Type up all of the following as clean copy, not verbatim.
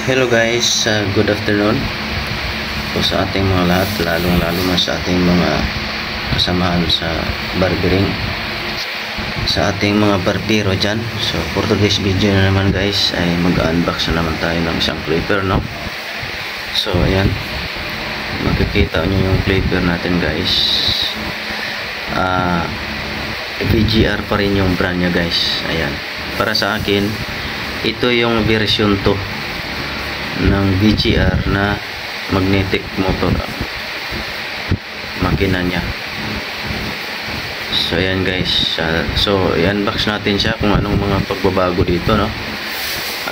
Hello guys, good afternoon po sa ating mga lahat, lalong-lalo na sa ating mga kasamahan sa barbering, sa ating mga barbero dyan. So for today's video na naman guys ay mag-unbox na naman tayo ng isang clipper, no? So ayan, makikita nyo yung clipper natin guys. VGR pa rin yung brand nya guys. Ayan, para sa akin ito yung version 2 ng VGR na magnetic motor makina nya. So ayan guys, so i-unbox natin siya kung anong mga pagbabago dito, no?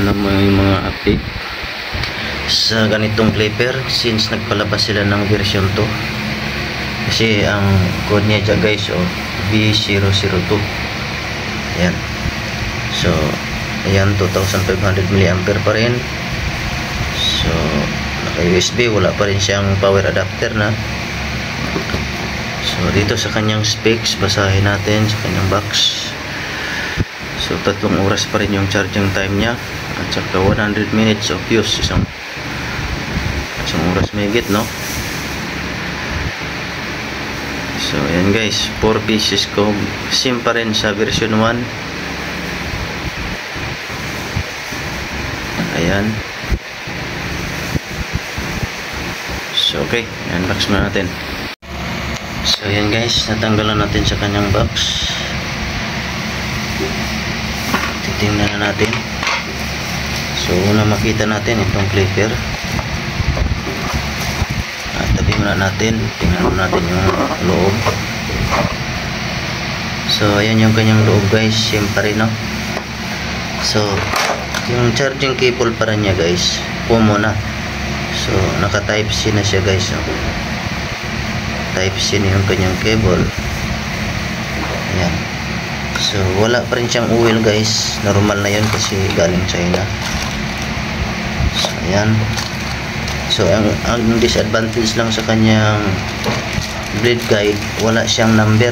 Ano mo yung mga update sa ganitong clipper since nagpalabas sila ng version 2. Kasi ang code niya dyan guys, B002. Ayan, so ayan, 2500 mAh pa rin. So naka USB, wala pa rin siyang power adapter na. So dito sa kanyang specs, basahin natin sa kanyang box. So 3 oras pa rin yung charging time niya, at saka 100 minutes of use, isang oras mahigit, no? So ayan guys, 4 pieces ko, same pa rin sa version 1. Ayan. So okay, unbox na natin. So ayan guys, natanggalan natin sa kanyang box. Titingnan na natin. So una makita natin itong clipper. Tabi muna natin, tingnan natin yung loob. So ayan yung kanyang loob guys, same pa rin, no? So yung charging cable para niya guys, pumo na. So naka type C na siya guys, no? Type C na yung kanyang cable. Ayan. So wala pa rin siyang oil guys, normal na yun kasi galing China. So ayan. So ang disadvantage lang sa kanyang blade guide, wala siyang number.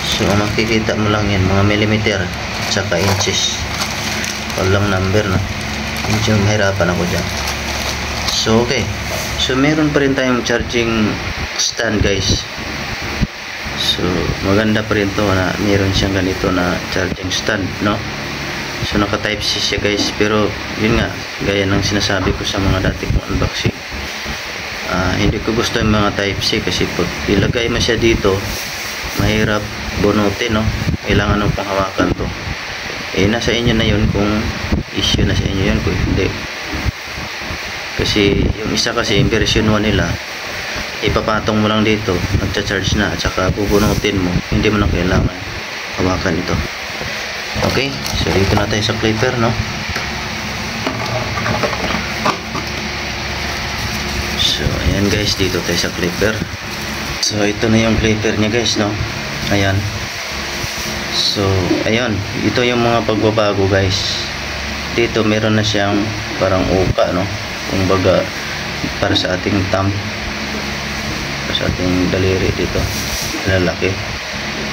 So makikita mo lang yan, mga millimeter at saka inches, walang number, no? Medyo mahirapan ako dyan. So okay, so meron pa rin tayong charging stand guys. So maganda pa rin to na meron siyang ganito na charging stand, no? So naka type C siya guys, pero yun nga, gaya ng sinasabi ko sa mga dati kong unboxing, hindi ko gusto yung mga type C kasi pag ilagay mo siya dito, mahirap bunutin, no? Kailangan ng panghawakan to. Nasa inyo na yun kung issue na sa inyo yun, kung hindi. Kasi yung isa kasi, yung version 1 nila, ipapatong mo lang dito, nagcha-charge na, at saka bubunutin mo, hindi mo na kailangan hawakan ito. Okay, so dito na tayo sa clipper, no? So ayan guys, dito tayo sa clipper. So ito na yung clipper niya guys, no? Ayan. So ayan, ito yung mga pagbabago guys. Dito meron na siyang parang uka, no? Kumbaga para sa ating thumb, para sa ating daliri dito, lalaki.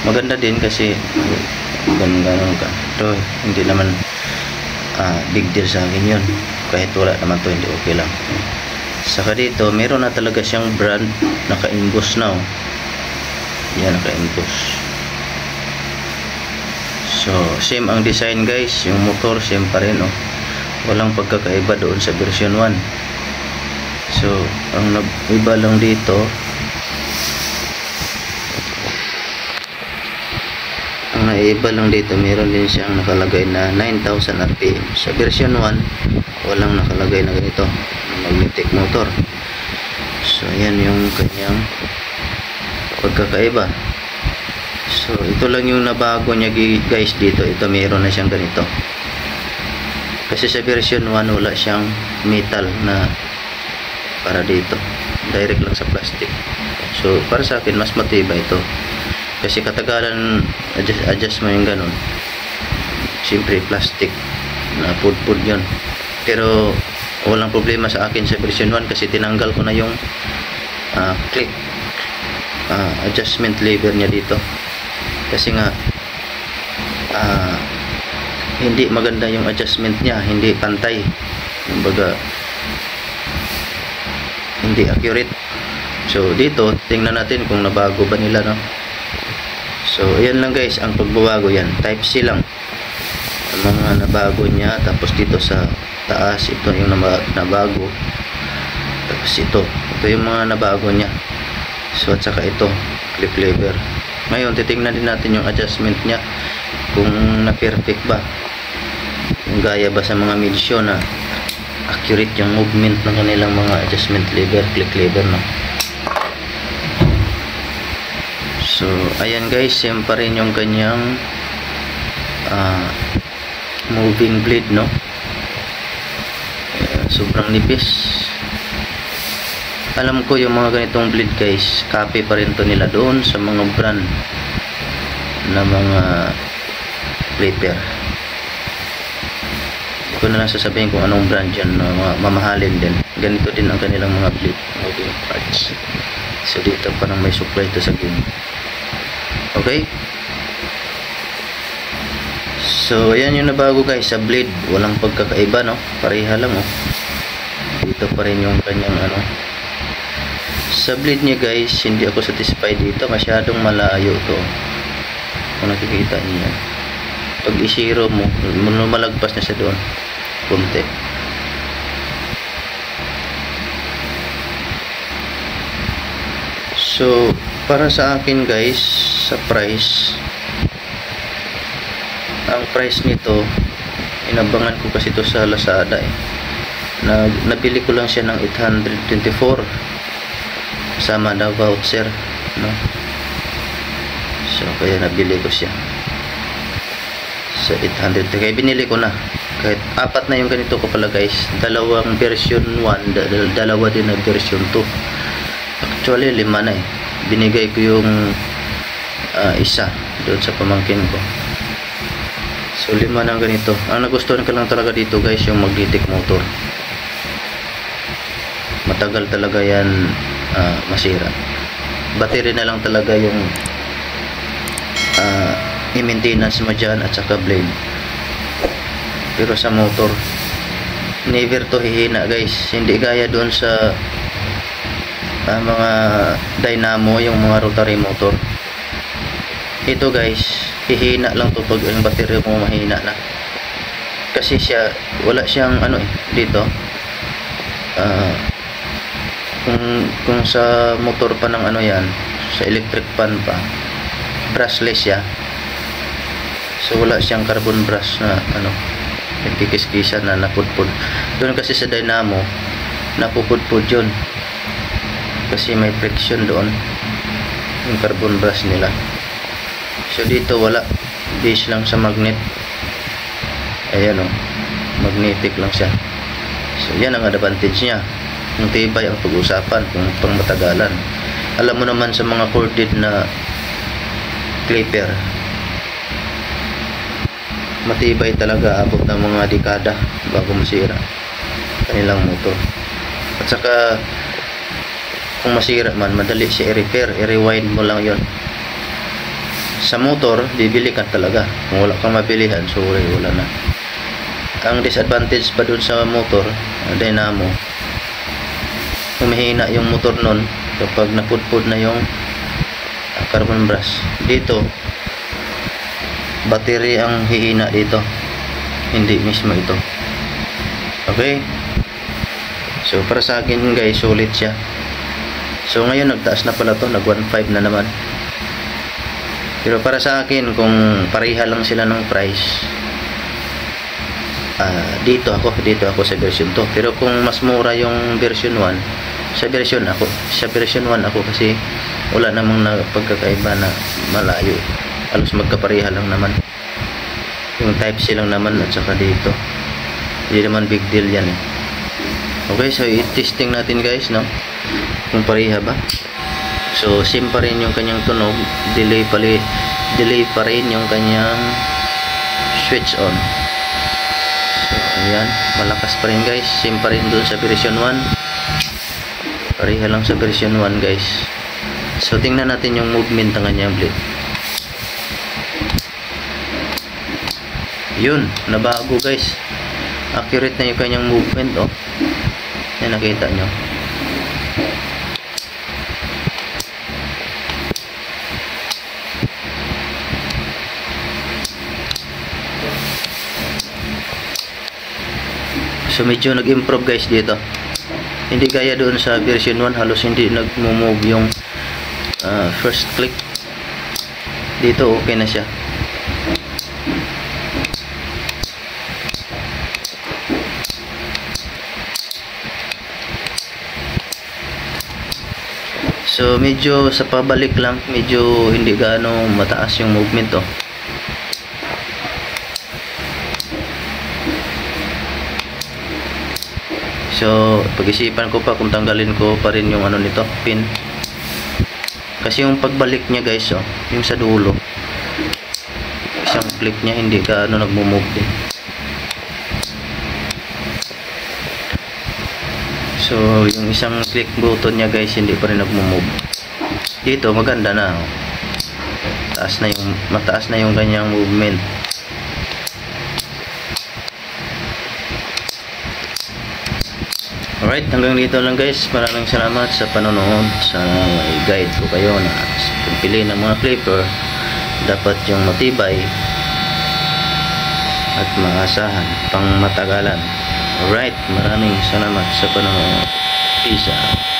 Maganda din kasi ganun ka. Ito hindi naman big deal sa akin yun, kahit wala naman to, hindi okay lang. Saka dito meron na talaga siyang brand, naka-emboss na, oh. Yan, naka-emboss. So same ang design guys, yung motor same pa rin, oh. Walang pagkakaiba doon sa version 1. So ang nag-iba lang dito, meron din siyang nakalagay na 9,000 RPM. Sa version 1 walang nakalagay na ganito, magnetic motor. So ayan yung kanyang pagkakaiba. So ito lang yung nabago niya guys dito. Ito meron na siyang ganito. Kasi sa version 1 wala siyang metal na para dito, direct lang sa plastic. So para sa akin mas matibay ito, kasi katagalan adjust mo yung ganun, siyempre plastic na pud-pud yun. Pero walang problema sa akin sa version 1 kasi tinanggal ko na yung click adjustment lever niya dito, kasi nga hindi maganda yung adjustment niya, hindi pantay. kumbaga hindi accurate. So dito tingnan natin kung nabago ba nila, no? So ayan lang guys ang pagbabago, yan type C lang ang mga nabago niya. Tapos dito sa taas ito yung nabago, tapos ito yung mga nabago niya. So at saka ito clip lever. Ngayon titingnan din natin yung adjustment niya kung na perfect ba, kung gaya ba sa mga medsyo na accurate yung movement ng kanilang mga adjustment lever, click lever, no? So ayan guys, same pa rin yung kanyang moving blade, no? Sobrang nipis. Alam ko yung mga ganitong blade guys, copy pa rin to nila doon sa mga brand na mga clipper. Hindi ko na lang sasabihin kung anong brand yan, no? Mamahalin din. Ganito din ang kanilang mga blade moving parts. So dito parang may supply to sa game. Okay, so ayan yung nabago guys sa blade. Walang pagkakaiba, no? Pareha lang, oh. Dito pa rin yung kanyang ano. Sa blade niya guys, hindi ako satisfied dito, masyadong malayo to. Kung nakikita niyo yan, pag i-zero mo, malagpas na siya doon konti. So para sa akin guys, sa price, ang price nito, inabangan ko kasi ito sa Lazada, eh. Nabili ko lang siya ng 824 sama na voucher, no? So kaya nabili ko siya sa 800. Kaya binili ko na, kahit apat na yung ganito ko pala guys, dalawang version 1, dalawa din na version 2. Actually 5 na, eh. Binigay ko yung isa doon sa pamangkin ko. So 5 na ganito. Ang nagustuhan ko lang talaga dito guys, yung magnetic motor. Matagal talaga yan masira. Battery na lang talaga yung i-maintenance mo dyan, at saka blade. Pero sa motor, never to hihina guys. Hindi gaya doon sa mga dynamo, yung mga rotary motor. Ito guys, hihina lang to pag yung battery mo mahina na. Kasi siya, wala siyang ano, eh, dito. Kung sa motor pa ng ano yan, sa electric pan pa, brushless siya. So wala siyang carbon brush na ano, nagkikis-kisan na napudpud. Doon kasi sa dynamo, napupudpud yun. Kasi may friction doon, yung carbon brush nila. So dito wala, base lang sa magnet. Ayan, oh, magnetic lang siya. So yan ang advantage niya. Yung tibay ang pag-usapan kung pang matagalan. Alam mo naman sa mga corded na clipper, matibay talaga, abot ng mga dekada bago masira kanilang motor. At saka kung masira man, madali siya i-repair, i-rewind mo lang yon. Sa motor, bibili ka talaga. Kung wala kang mabilihan, sorry, wala na. Ang disadvantage pa dun sa motor, dynamo, humihina yung motor nun kapag napudpud na yung carbon brush. Dito battery ang hihina dito, hindi mismo ito. Okay, so para sa akin guys, sulit siya. So ngayon nagtaas na pala to, nag 1.5 na naman. Pero para sa akin, kung pareha lang sila ng price, dito ako sa version 2. Pero kung mas mura yung version 1, sa version 1 ako, kasi wala namang pagkakaiba na malayo. Halos magkapareha lang naman. Yung type C lang naman, at saka dito. Hindi naman big deal yan, eh. Okay, so i-testing natin guys, no? Kung pareha ba. So same pa rin yung kanyang tunog, delay pa rin yung kanyang switch on. So ayan, malakas pa rin guys, same pa rin dun sa version 1. Pareha lang sa version 1 guys. So tingnan natin yung movement ng kanyang blade. Yun, nabago guys. accurate na yung kanyang movement, oh. Yan, nakita nyo. So medyo nag-improve guys dito. Hindi gaya doon sa version 1, halos hindi nag-move yung first click. Dito okay na siya. So medyo sa pabalik lang, medyo hindi gaano mataas yung movement, oh. So pag-isipan ko pa kung tanggalin ko pa rin yung ano nito, pin. Kasi yung pagbalik niya guys, oh, yung sa dulo, isang click niya hindi gaano nagmo-move din. So yung isang click button niya guys, hindi pa rin nagmo-move. Dito maganda na, oh. Mataas na yung kanyang movement. Alright, hanggang dito lang guys. Maraming salamat sa panonood. Sana may guide ko kayo na pagpili ng mga clipper dapat yung matibay at maasahan pang matagalan. Alright, maraming salamat sa panonood. Peace out.